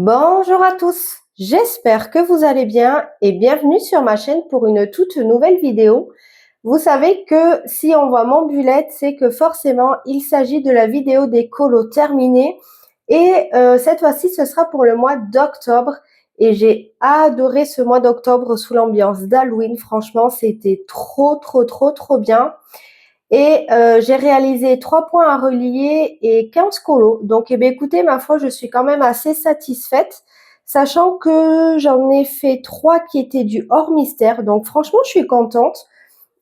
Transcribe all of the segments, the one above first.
Bonjour à tous, j'espère que vous allez bien et bienvenue sur ma chaîne pour une toute nouvelle vidéo. Vous savez que si on voit mon bullet, c'est que forcément il s'agit de la vidéo des colos terminés et cette fois-ci ce sera pour le mois d'octobre et j'ai adoré ce mois d'octobre sous l'ambiance d'Halloween. Franchement c'était trop bien. Et j'ai réalisé 3 points à relier et 15 colos. Donc, eh bien, écoutez, ma foi, je suis quand même assez satisfaite, sachant que j'en ai fait 3 qui étaient du hors mystère. Donc, franchement, je suis contente.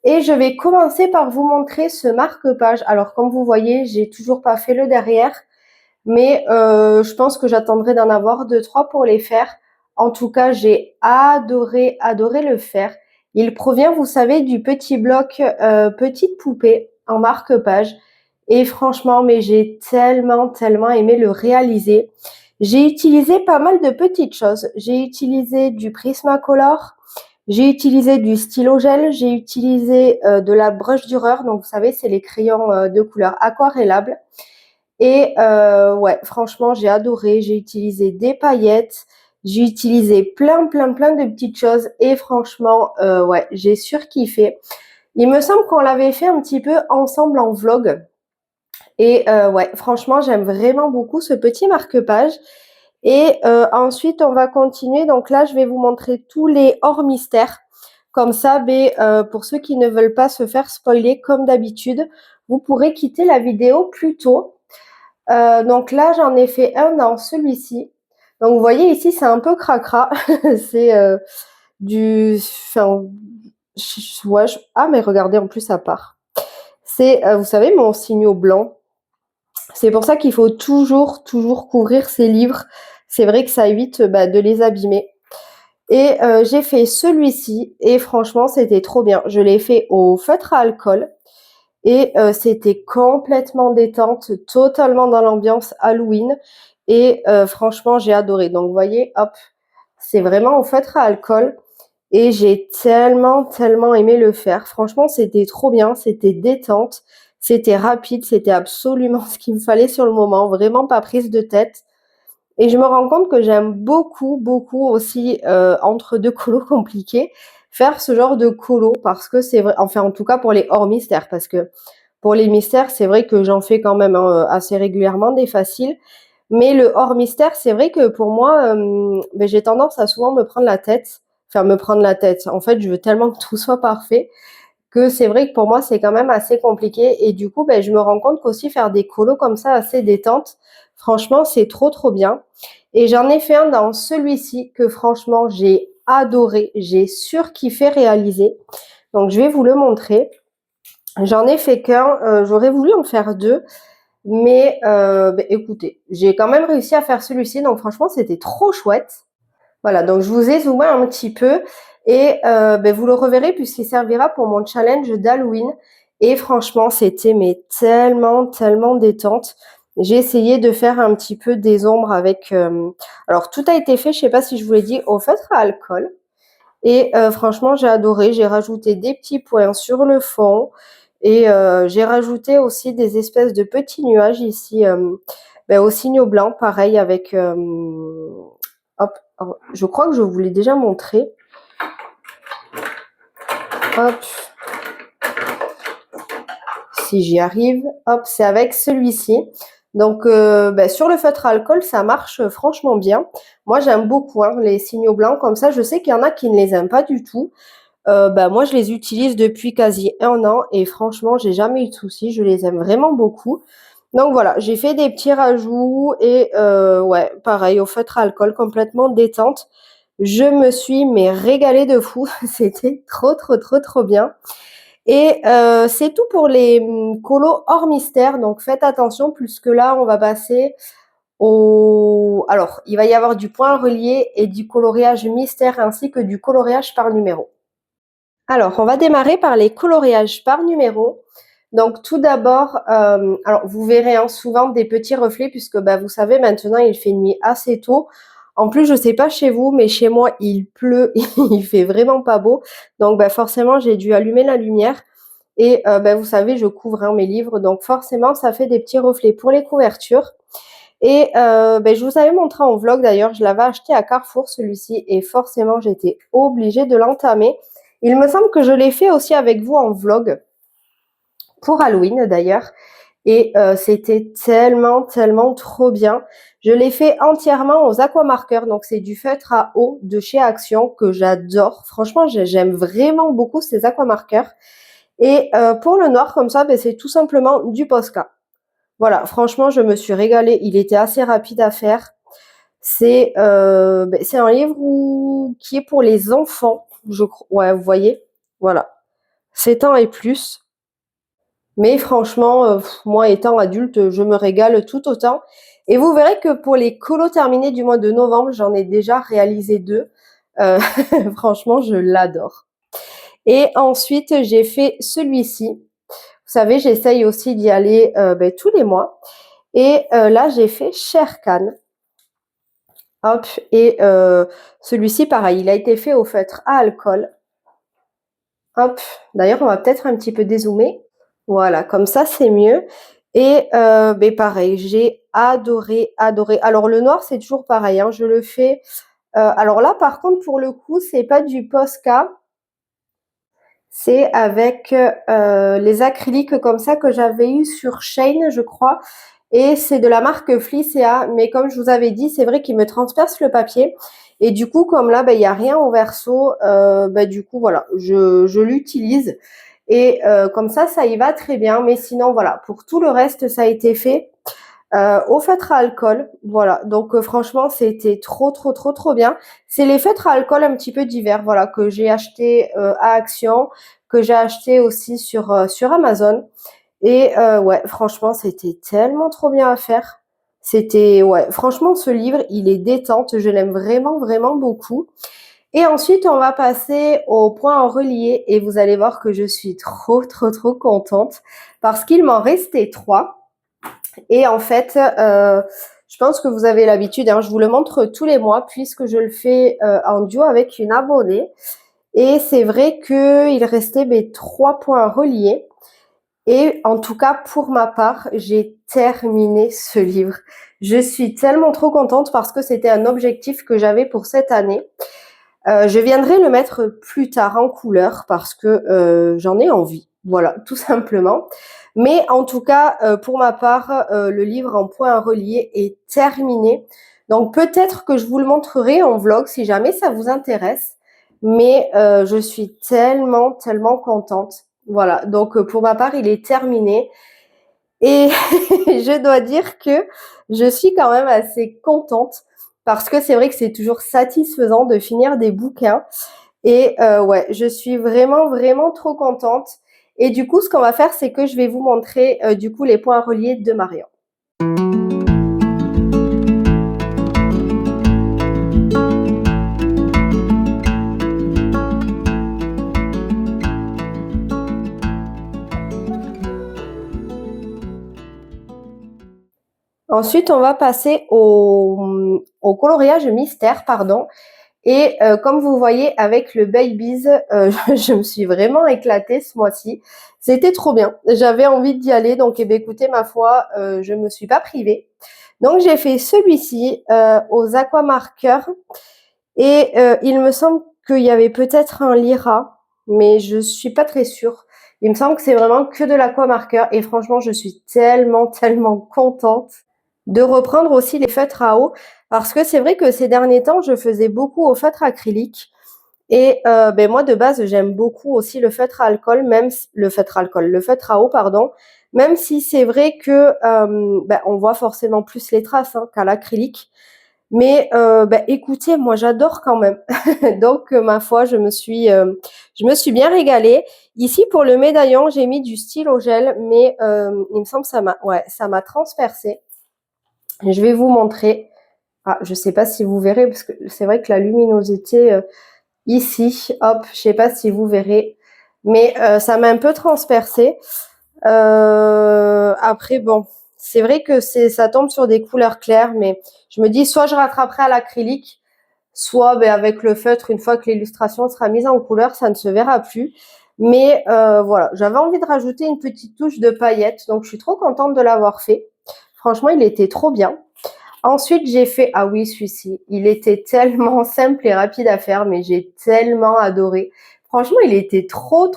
Et je vais commencer par vous montrer ce marque-page. Alors, comme vous voyez, j'ai toujours pas fait le derrière, mais je pense que j'attendrai d'en avoir 2-3 pour les faire. En tout cas, j'ai adoré le faire. Il provient, vous savez, du petit bloc Petite Poupée en marque-page. Et franchement, mais j'ai tellement aimé le réaliser. J'ai utilisé pas mal de petites choses. J'ai utilisé du Prismacolor, j'ai utilisé du stylo gel, j'ai utilisé de la brush Dürer. Donc, vous savez, c'est les crayons de couleur aquarellables. Et ouais, franchement, j'ai adoré. J'ai utilisé des paillettes, j'ai utilisé plein de petites choses et franchement, ouais, j'ai surkiffé. Il me semble qu'on l'avait fait un petit peu ensemble en vlog et ouais, franchement, j'aime vraiment beaucoup ce petit marque-page. Et ensuite, on va continuer. Donc là, je vais vous montrer tous les hors mystères. Comme ça, pour ceux qui ne veulent pas se faire spoiler, comme d'habitude, vous pourrez quitter la vidéo plus tôt. Donc là, j'en ai fait un dans celui-ci. Donc vous voyez ici, c'est un peu cracra. C'est du... Enfin, ouais, ah, mais regardez, en plus, ça part. C'est, vous savez, mon signaux blanc. C'est pour ça qu'il faut toujours couvrir ses livres. C'est vrai que ça évite de les abîmer. Et j'ai fait celui-ci et franchement, c'était trop bien. Je l'ai fait au feutre à alcool. Et c'était complètement détente, totalement dans l'ambiance Halloween. Et franchement, j'ai adoré. Donc, vous voyez, hop, c'est vraiment au feutre à alcool. Et j'ai tellement aimé le faire. Franchement, c'était trop bien, c'était détente, c'était rapide, c'était absolument ce qu'il me fallait sur le moment. Vraiment pas prise de tête. Et je me rends compte que j'aime beaucoup aussi, entre 2 colos compliqués, faire ce genre de colo parce que c'est vrai, enfin en tout cas pour les hors mystères, parce que pour les mystères, c'est vrai que j'en fais quand même assez régulièrement des faciles. Mais le hors mystère, c'est vrai que pour moi, j'ai tendance à souvent me prendre la tête. Enfin, me prendre la tête. En fait, je veux tellement que tout soit parfait que c'est vrai que pour moi, c'est quand même assez compliqué. Et du coup, je me rends compte qu'aussi faire des colos comme ça, assez détente, franchement, c'est trop bien. Et j'en ai fait un dans celui-ci que franchement, j'ai adoré. J'ai surkiffé réaliser. Donc, je vais vous le montrer. J'en ai fait qu'un. J'aurais voulu en faire 2. Mais écoutez, j'ai quand même réussi à faire celui-ci. Donc, franchement, c'était trop chouette. Voilà, donc je vous ai zoomé un petit peu et vous le reverrez puisqu'il servira pour mon challenge d'Halloween. Et franchement, c'était mais tellement détente. J'ai essayé de faire un petit peu des ombres avec... alors, tout a été fait, je sais pas si je vous l'ai dit, au feutre à alcool. Et franchement, j'ai adoré. J'ai rajouté des petits points sur le fond. Et j'ai rajouté aussi des espèces de petits nuages ici au signaux blanc, pareil avec... hop, je crois que je vous l'ai déjà montré. Hop. Si j'y arrive. Hop, c'est avec celui-ci. Donc, sur le feutre à alcool, ça marche franchement bien. Moi, j'aime beaucoup les signaux blancs comme ça. Je sais qu'il y en a qui ne les aiment pas du tout. Moi, je les utilise depuis quasi 1 an et franchement, j'ai jamais eu de soucis. Je les aime vraiment beaucoup. Donc voilà, j'ai fait des petits rajouts et ouais, pareil, au feutre à alcool, complètement détente. Je me suis mais régalée de fou. C'était trop bien. Et c'est tout pour les colos hors mystère. Donc faites attention puisque là, on va passer au... Alors, il va y avoir du point relié et du coloriage mystère ainsi que du coloriage par numéro. Alors, on va démarrer par les coloriages par numéro. Donc, tout d'abord, alors vous verrez souvent des petits reflets puisque vous savez, maintenant, il fait nuit assez tôt. En plus, je sais pas chez vous, mais chez moi, il pleut, il fait vraiment pas beau. Donc, forcément, j'ai dû allumer la lumière. Et vous savez, je couvre mes livres, donc forcément, ça fait des petits reflets pour les couvertures. Et je vous avais montré en vlog d'ailleurs, je l'avais acheté à Carrefour celui-ci et forcément j'étais obligée de l'entamer. Il me semble que je l'ai fait aussi avec vous en vlog pour Halloween d'ailleurs. Et c'était tellement trop bien. Je l'ai fait entièrement aux aquamarqueurs, donc c'est du feutre à eau de chez Action que j'adore. Franchement, j'aime vraiment beaucoup ces aquamarqueurs. Et pour le noir comme ça, c'est tout simplement du Posca. Voilà, franchement, je me suis régalée. Il était assez rapide à faire. C'est un livre qui est pour les enfants, je crois. Ouais, vous voyez, voilà, 7 ans et plus. Mais franchement, moi étant adulte, je me régale tout autant. Et vous verrez que pour les colos terminés du mois de novembre, j'en ai déjà réalisé 2. Franchement, je l'adore. Et ensuite, j'ai fait celui-ci. Vous savez, j'essaye aussi d'y aller tous les mois. Et là, j'ai fait Sherkan. Hop, et celui-ci, pareil, il a été fait au feutre à alcool. Hop, d'ailleurs, on va peut-être un petit peu dézoomer. Voilà, comme ça, c'est mieux. Et pareil, j'ai adoré. Alors, le noir, c'est toujours pareil, hein, je le fais. Alors là, par contre, pour le coup, c'est pas du Posca. C'est avec les acryliques comme ça que j'avais eu sur Shane, je crois. Et c'est de la marque Flicea. Mais comme je vous avais dit, c'est vrai qu'il me transperce le papier. Et du coup, comme là, il n'y a rien au verso, du coup, voilà, je l'utilise. Et comme ça y va très bien. Mais sinon, voilà, pour tout le reste, ça a été fait au feutre à alcool. Voilà, donc franchement, c'était trop bien. C'est les feutres à alcool un petit peu divers, voilà, que j'ai acheté à Action, que j'ai acheté aussi sur Amazon. Et ouais, franchement, c'était tellement trop bien à faire. C'était, ouais, franchement, ce livre, il est détente. Je l'aime vraiment beaucoup. Et ensuite, on va passer au point en relié et vous allez voir que je suis trop contente parce qu'il m'en restait 3. Et en fait, je pense que vous avez l'habitude, hein, je vous le montre tous les mois puisque je le fais en duo avec une abonnée. Et c'est vrai qu'il restait mes 3 points reliés. Et en tout cas, pour ma part, j'ai terminé ce livre. Je suis tellement trop contente parce que c'était un objectif que j'avais pour cette année. Je viendrai le mettre plus tard en couleur parce que j'en ai envie. Voilà, tout simplement. Mais en tout cas, pour ma part, le livre en point relié est terminé. Donc peut-être que je vous le montrerai en vlog si jamais ça vous intéresse. Mais je suis tellement contente. Voilà, donc pour ma part, il est terminé. Et je dois dire que je suis quand même assez contente parce que c'est vrai que c'est toujours satisfaisant de finir des bouquins. Et ouais, je suis vraiment trop contente. Et du coup, ce qu'on va faire, c'est que je vais vous montrer du coup les points reliés de Marion. Ensuite, on va passer au coloriage mystère, pardon. Et comme vous voyez, avec le Babies, je me suis vraiment éclatée ce mois-ci. C'était trop bien. J'avais envie d'y aller, donc écoutez, ma foi, je me suis pas privée. Donc j'ai fait celui-ci aux aquamarqueurs. Et il me semble qu'il y avait peut-être un Lyra, mais je suis pas très sûre. Il me semble que c'est vraiment que de l'aquamarqueur. Et franchement, je suis tellement contente de reprendre aussi les feutres à eau parce que c'est vrai que ces derniers temps, je faisais beaucoup au feutre acrylique et moi de base, j'aime beaucoup aussi le feutre à alcool, le feutre à eau, pardon, même si c'est vrai que on voit forcément plus les traces qu'à l'acrylique. Mais écoutez, moi j'adore quand même. Donc ma foi, je me suis bien régalée. Ici pour le médaillon, j'ai mis du stylo gel, mais il me semble que ça m'a transpercé. Je vais vous montrer. Ah, je sais pas si vous verrez, parce que c'est vrai que la luminosité ici, hop, je sais pas si vous verrez, mais ça m'a un peu transpercé. Après, bon, c'est vrai que ça tombe sur des couleurs claires, mais je me dis soit je rattraperai à l'acrylique, soit avec le feutre, une fois que l'illustration sera mise en couleur, ça ne se verra plus. Mais voilà, j'avais envie de rajouter une petite touche de paillettes, donc je suis trop contente de l'avoir fait. Franchement, il était trop bien. Ensuite, j'ai fait, ah oui, celui-ci, il était tellement simple et rapide à faire, mais j'ai tellement adoré. Franchement, il était trop,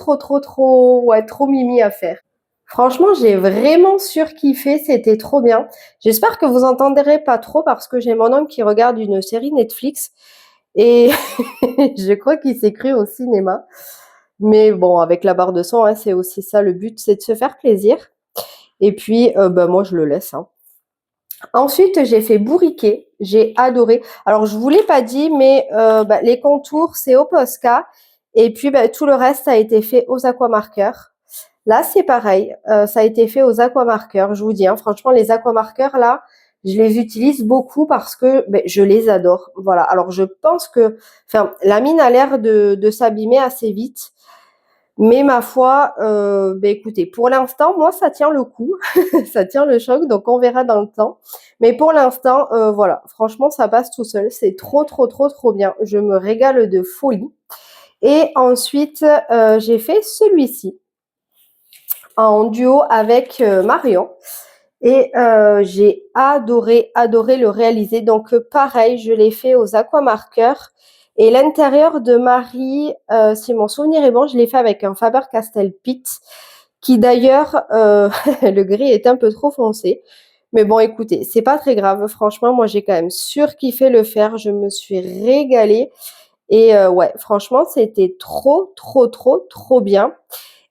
ouais, trop mimi à faire. Franchement, j'ai vraiment surkiffé, c'était trop bien. J'espère que vous entendrez pas trop parce que j'ai mon homme qui regarde une série Netflix et je crois qu'il s'est cru au cinéma. Mais bon, avec la barre de son, hein, c'est aussi ça le but, c'est de se faire plaisir. Et puis, bah, moi, je le laisse, hein. Ensuite, j'ai fait bourriquet. J'ai adoré. Alors, je vous l'ai pas dit, mais bah, les contours, c'est au Posca. Et puis, bah, tout le reste a été fait aux aquamarqueurs. Là, c'est pareil. Ça a été fait aux aquamarqueurs. Je vous dis, hein, franchement, les aquamarqueurs, là, je les utilise beaucoup parce que ben, je les adore. Voilà. Alors, je pense que, enfin, la mine a l'air de s'abîmer assez vite. Mais ma foi, beh, écoutez, pour l'instant, moi, ça tient le coup, ça tient le choc, donc on verra dans le temps. Mais pour l'instant, voilà, franchement, ça passe tout seul. C'est trop bien. Je me régale de folie. Et ensuite, j'ai fait celui-ci en duo avec Marion. Et j'ai adoré le réaliser. Donc pareil, je l'ai fait aux aquamarqueurs. Et l'intérieur de Marie, si mon souvenir est bon, je l'ai fait avec un Faber-Castell Pitt, qui d'ailleurs, le gris est un peu trop foncé. Mais bon, écoutez, c'est pas très grave. Franchement, moi, j'ai quand même surkiffé le faire. Je me suis régalée. Et ouais, franchement, c'était trop bien.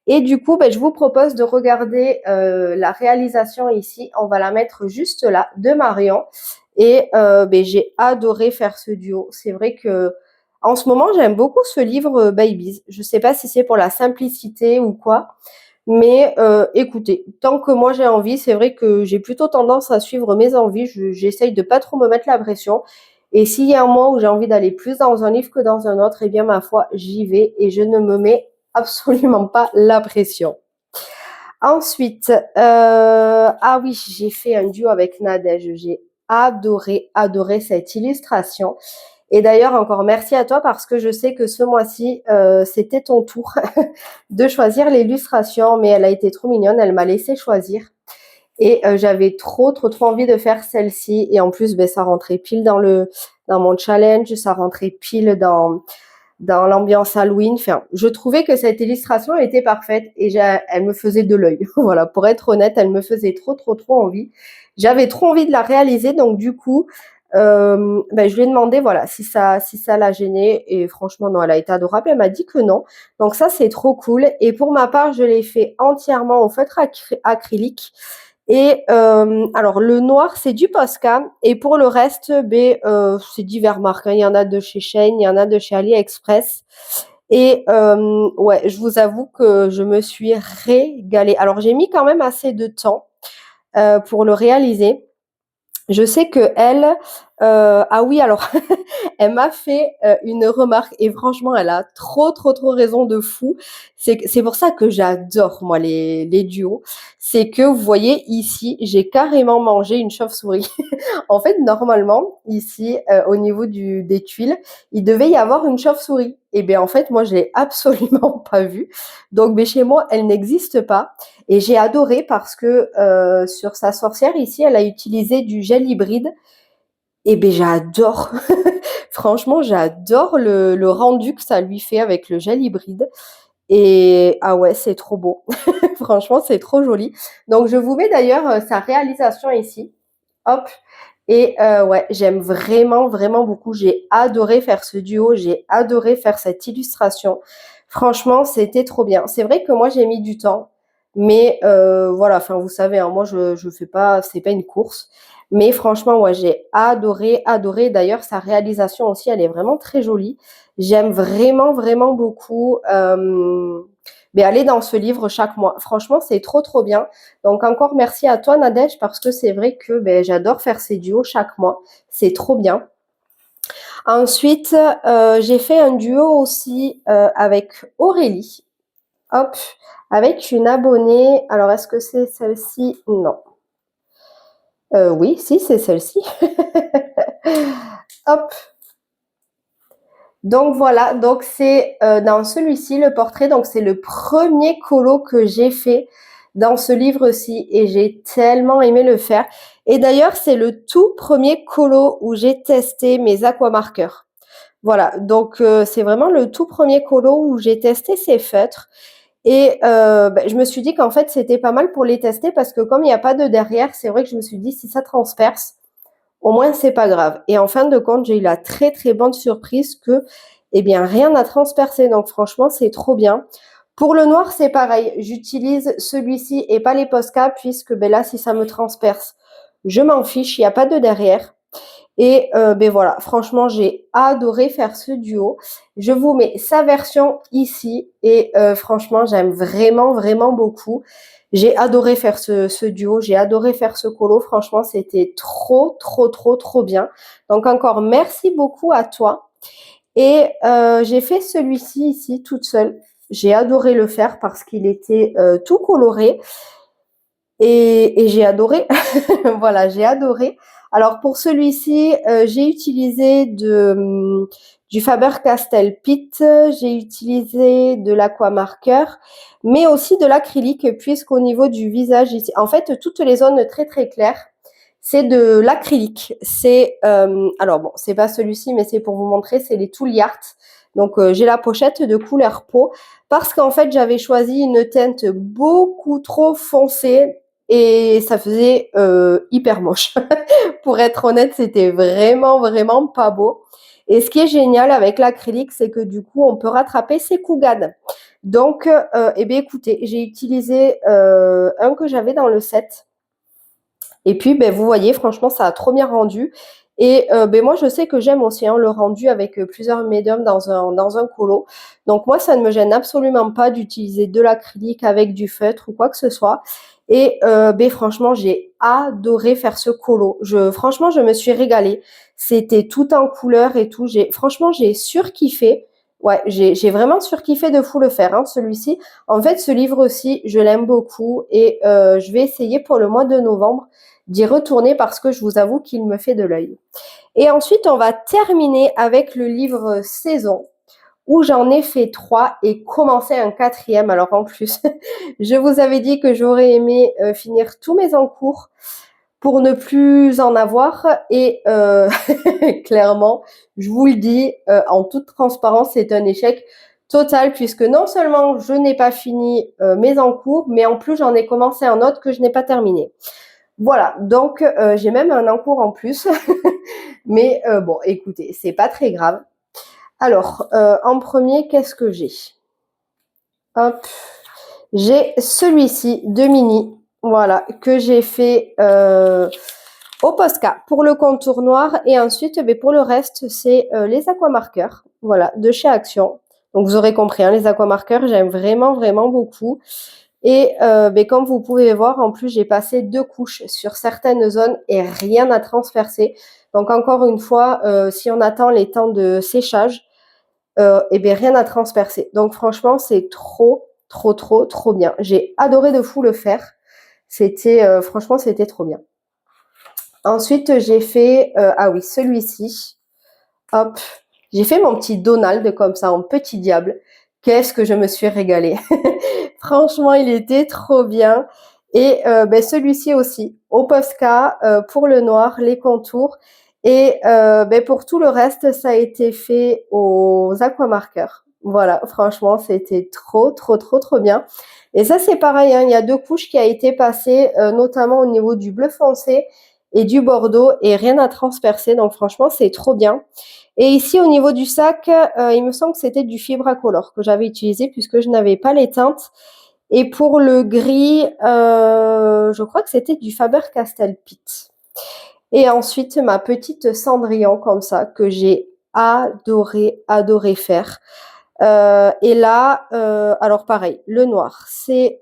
Et du coup, ben, je vous propose de regarder la réalisation ici. On va la mettre juste là, de Marion. Et ben, j'ai adoré faire ce duo. C'est vrai que en ce moment, j'aime beaucoup ce livre Babies. Je ne sais pas si c'est pour la simplicité ou quoi. Mais écoutez, tant que moi j'ai envie, c'est vrai que j'ai plutôt tendance à suivre mes envies. J'essaye de pas trop me mettre la pression. Et s'il y a un mois où j'ai envie d'aller plus dans un livre que dans un autre, eh bien ma foi, j'y vais et je ne me mets absolument pas la pression. Ensuite, ah oui, j'ai fait un duo avec Nadège. J'ai adoré cette illustration. Et d'ailleurs, encore merci à toi parce que je sais que ce mois-ci, c'était ton tour de choisir l'illustration, mais elle a été trop mignonne, elle m'a laissé choisir. Et j'avais trop envie de faire celle-ci. Et en plus, ben, ça rentrait pile dans mon challenge, ça rentrait pile dans l'ambiance Halloween. Enfin, je trouvais que cette illustration était parfaite et elle me faisait de l'œil. Voilà, pour être honnête, elle me faisait trop envie. J'avais trop envie de la réaliser, donc du coup, ben, je lui ai demandé voilà si ça l'a gênée et franchement non, elle a été adorable. Elle m'a dit que non, donc ça c'est trop cool. Et pour ma part, je l'ai fait entièrement au feutre acrylique. Et alors le noir c'est du Posca et pour le reste ben, c'est divers marques, hein. Il y en a de chez Shein, il y en a de chez AliExpress. Et ouais, je vous avoue que je me suis régalée. Alors j'ai mis quand même assez de temps pour le réaliser. Je sais que elle, ah oui, alors elle m'a fait une remarque et franchement, elle a trop raison de fou. C'est pour ça que j'adore moi les duos. C'est que vous voyez ici, j'ai carrément mangé une chauve-souris. En fait, normalement, ici, au niveau des tuiles, il devait y avoir une chauve-souris. Et bien, en fait, moi, je l'ai absolument pas vue. Donc, mais chez moi, elle n'existe pas. Et j'ai adoré parce que sur sa sorcière, ici, elle a utilisé du gel hybride. Et ben, j'adore. Franchement, j'adore le rendu que ça lui fait avec le gel hybride. Et ah ouais, c'est trop beau. Franchement, c'est trop joli. Donc, je vous mets d'ailleurs sa réalisation ici. Hop. Et ouais, j'aime vraiment beaucoup. J'ai adoré faire ce duo, j'ai adoré faire cette illustration. Franchement, c'était trop bien. C'est vrai que moi, j'ai mis du temps, mais voilà, enfin, vous savez, hein, moi, je fais pas, c'est pas une course. Mais franchement, ouais, j'ai adoré. D'ailleurs, sa réalisation aussi, elle est vraiment très jolie. J'aime vraiment beaucoup mais aller dans ce livre chaque mois. Franchement, c'est trop bien. Donc encore merci à toi Nadège parce que c'est vrai que ben, j'adore faire ces duos chaque mois. C'est trop bien. Ensuite, j'ai fait un duo aussi avec Aurélie. Hop, avec une abonnée. Alors est-ce que c'est celle-ci? Non. Oui, si, c'est celle-ci. Hop. Donc voilà, donc c'est dans celui-ci le portrait, donc c'est le premier colo que j'ai fait dans ce livre-ci et j'ai tellement aimé le faire. Et d'ailleurs, c'est le tout premier colo où j'ai testé mes aquamarqueurs. Voilà, donc c'est vraiment le tout premier colo où j'ai testé ces feutres. Et je me suis dit qu'en fait, c'était pas mal pour les tester parce que comme il y a pas de derrière, c'est vrai que je me suis dit: «Si ça transperce, au moins c'est pas grave» et en fin de compte, j'ai eu la très, très bonne surprise que, eh bien, rien n'a transpercé donc franchement, c'est trop bien. Pour le noir, c'est pareil, j'utilise celui-ci et pas les Posca puisque, là, si ça me transperce, je m'en fiche, il y a pas de derrière. Et voilà, franchement, j'ai adoré faire ce duo. Je vous mets sa version ici et franchement, j'aime vraiment, vraiment beaucoup. J'ai adoré faire ce duo, j'ai adoré faire ce colo. Franchement, c'était trop, trop, trop, trop bien. Donc encore merci beaucoup à toi. Et j'ai fait celui-ci ici toute seule. J'ai adoré le faire parce qu'il était tout coloré et j'ai adoré. Voilà, j'ai adoré. Alors pour celui-ci, j'ai utilisé du Faber-Castell Pitt, j'ai utilisé de l'aquamarqueur, mais aussi de l'acrylique puisqu'au niveau du visage ici en fait, toutes les zones très, très claires, c'est de l'acrylique. C'est, alors bon, c'est pas celui-ci, mais c'est pour vous montrer, c'est les Tool Art. Donc j'ai la pochette de couleur peau parce qu'en fait, j'avais choisi une teinte beaucoup trop foncée et ça faisait hyper moche. Pour être honnête, c'était vraiment, vraiment pas beau. Et ce qui est génial avec l'acrylique, c'est que du coup, on peut rattraper ses cougades. Donc, écoutez, j'ai utilisé un que j'avais dans le set. Et puis, vous voyez, franchement, ça a trop bien rendu. Et moi, je sais que j'aime aussi le rendu avec plusieurs médiums dans un colo. Donc moi, ça ne me gêne absolument pas d'utiliser de l'acrylique avec du feutre ou quoi que ce soit. Et franchement, j'ai adoré faire ce colo. Franchement, je me suis régalée. C'était tout en couleur et tout. Franchement, j'ai surkiffé. Ouais, j'ai vraiment surkiffé de fou le faire, celui-ci. En fait, ce livre aussi, je l'aime beaucoup et je vais essayer pour le mois de novembre d'y retourner parce que je vous avoue qu'il me fait de l'œil. Et ensuite, on va terminer avec le livre Saison, où j'en ai fait 3 et commencé un 4e. Alors en plus, je vous avais dit que j'aurais aimé finir tous mes encours pour ne plus en avoir. Et clairement, je vous le dis, en toute transparence, c'est un échec total puisque non seulement je n'ai pas fini mes encours, mais en plus j'en ai commencé un autre que je n'ai pas terminé. Voilà, donc j'ai même un encours en plus. Mais bon, écoutez, c'est pas très grave. Alors, en premier, qu'est-ce que j'ai? Hop, j'ai celui-ci de Mini, voilà, que j'ai fait au Posca pour le contour noir. Et ensuite, pour le reste, c'est les aquamarqueurs, voilà, de chez Action. Donc vous aurez compris, les aquamarqueurs, j'aime vraiment, vraiment beaucoup. Et comme vous pouvez voir, en plus, j'ai passé 2 couches sur certaines zones et rien n'a transpercé. Donc encore une fois, si on attend les temps de séchage, rien n'a transpercé. Donc franchement, c'est trop, trop, trop, trop bien. J'ai adoré de fou le faire. C'était franchement, c'était trop bien. Ensuite, j'ai fait ah oui, celui-ci. Hop, j'ai fait mon petit Donald comme ça en petit diable. Qu'est-ce que je me suis régalée. Franchement, il était trop bien. Et celui-ci aussi, au Posca, pour le noir, les contours. Et pour tout le reste, ça a été fait aux aquamarqueurs. Voilà, franchement, c'était trop, trop, trop, trop bien. Et ça, c'est pareil, il y a 2 couches qui a été passées, notamment au niveau du bleu foncé et du bordeaux, et rien à transpercer. Donc franchement, c'est trop bien. Et ici, au niveau du sac, il me semble que c'était du Fibracolor que j'avais utilisé puisque je n'avais pas les teintes. Et pour le gris, je crois que c'était du Faber-Castell Pitt. Et ensuite, ma petite Cendrillon comme ça, que j'ai adoré, adoré faire. Et là, alors pareil, le noir, c'est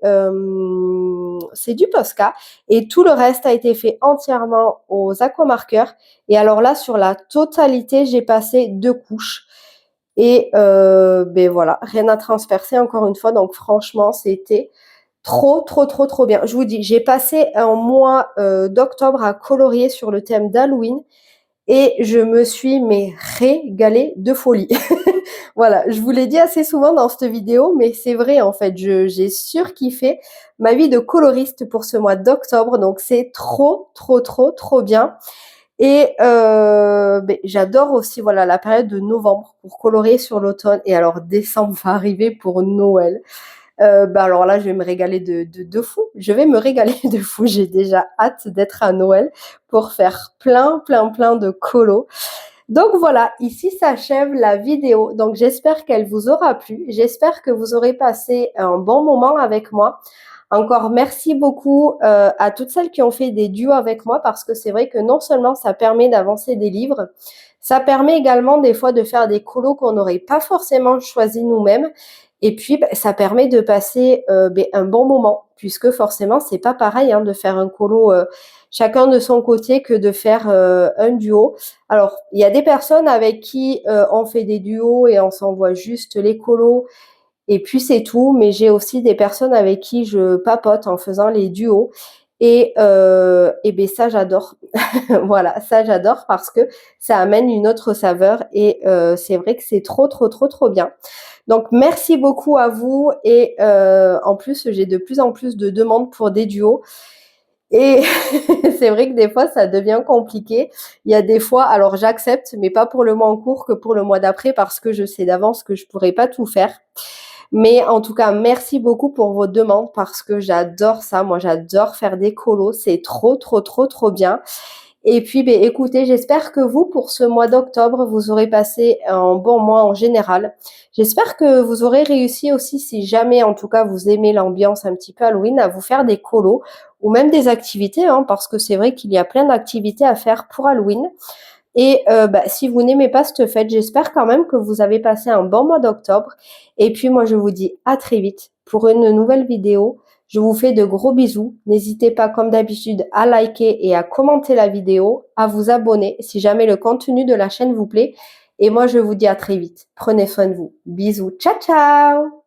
du Posca et tout le reste a été fait entièrement aux aquamarqueurs. Et alors là, sur la totalité, j'ai passé 2 couches. Et voilà, rien à transpercer encore une fois. Donc franchement, c'était trop, trop, trop, trop bien. Je vous dis, j'ai passé un mois d'octobre à colorier sur le thème d'Halloween. et je me suis mais régalée de folie. Voilà, je vous l'ai dit assez souvent dans cette vidéo, mais c'est vrai en fait, j'ai surkiffé ma vie de coloriste pour ce mois d'octobre, donc c'est trop, trop, trop, trop bien. Et j'adore aussi voilà la période de novembre pour colorer sur l'automne. Et alors décembre va arriver pour Noël. Alors là, je vais me régaler de fou. Je vais me régaler de fou. J'ai déjà hâte d'être à Noël pour faire plein, plein, plein de colos. Donc voilà, ici s'achève la vidéo. Donc j'espère qu'elle vous aura plu. J'espère que vous aurez passé un bon moment avec moi. Encore merci beaucoup à toutes celles qui ont fait des duos avec moi parce que c'est vrai que non seulement ça permet d'avancer des livres, ça permet également des fois de faire des colos qu'on n'aurait pas forcément choisi nous-mêmes. Et puis, ça permet de passer un bon moment, puisque forcément, c'est pas pareil de faire un colo chacun de son côté que de faire un duo. Alors, il y a des personnes avec qui on fait des duos et on s'envoie juste les colos, et puis c'est tout. Mais j'ai aussi des personnes avec qui je papote en faisant les duos. Et ça, j'adore. Voilà, ça, j'adore parce que ça amène une autre saveur et c'est vrai que c'est trop, trop, trop, trop bien. Donc, merci beaucoup à vous et en plus, j'ai de plus en plus de demandes pour des duos. Et c'est vrai que des fois, ça devient compliqué. Il y a des fois, alors j'accepte, mais pas pour le mois en cours que pour le mois d'après parce que je sais d'avance que je pourrais pas tout faire. Mais en tout cas, merci beaucoup pour vos demandes parce que j'adore ça. Moi, j'adore faire des colos. C'est trop, trop, trop, trop bien. Et puis, écoutez, j'espère que vous, pour ce mois d'octobre, vous aurez passé un bon mois en général. J'espère que vous aurez réussi aussi, si jamais, en tout cas, vous aimez l'ambiance un petit peu Halloween, à vous faire des colos ou même des activités, parce que c'est vrai qu'il y a plein d'activités à faire pour Halloween. Et si vous n'aimez pas cette fête, j'espère quand même que vous avez passé un bon mois d'octobre. Et puis moi, je vous dis à très vite pour une nouvelle vidéo. Je vous fais de gros bisous. N'hésitez pas, comme d'habitude, à liker et à commenter la vidéo, à vous abonner si jamais le contenu de la chaîne vous plaît. Et moi, je vous dis à très vite. Prenez soin de vous. Bisous. Ciao, ciao!